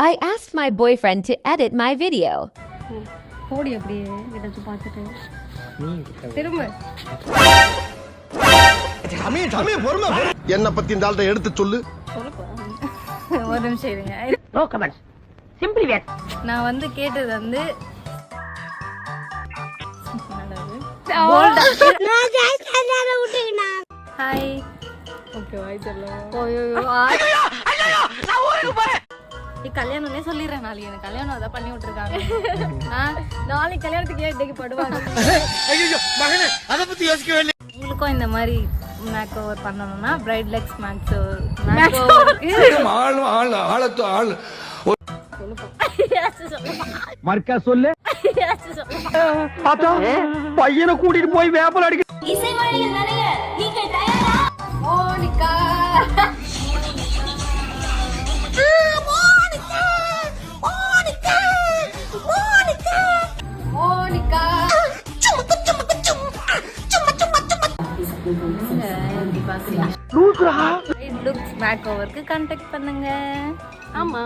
I asked my boyfriend to edit my video. போடி அப்படியே ஏதாச்சும் பார்த்துட்டு திரும்ப என்ன பத்தி இந்த ஆள்கிட்ட எடுத்து சொல்லு. ஒரு நிமிஷம் இருங்க. No comments, simply wait. நான் வந்து கேட்டது வந்து ஹாய். ஓகே வாய் சொல்லலாம். ஓயோ நான் ஊருக்கு போறேன். கல்யாணம்னே சொல்லிடுறேன். நாளைக்கு எனக்கு கல்யாணம் அதான் பண்ணி விட்டுருக்காங்க. நாளைக்கு கல்யாணத்துக்கு ஏன் இன்னைக்கு படுவாங்க. அத பத்தி யோசிக்கவே இல்லை. உங்களுக்கும் இந்த மாதிரி மேக் ஓவர் பண்ணணும்னா பிரைட் லெக்ஸ் மேக் ஓவருக்கு மர்க்கா சொல்லு. பாத்தா பையனை கூட்டிட்டு போய் வேப்பல் அடிக்க. மோனிகா மோனிகா லுக்ஸ் மேக் ஓவருக்கு கான்டாக்ட் பண்ணுங்க. ஆமா.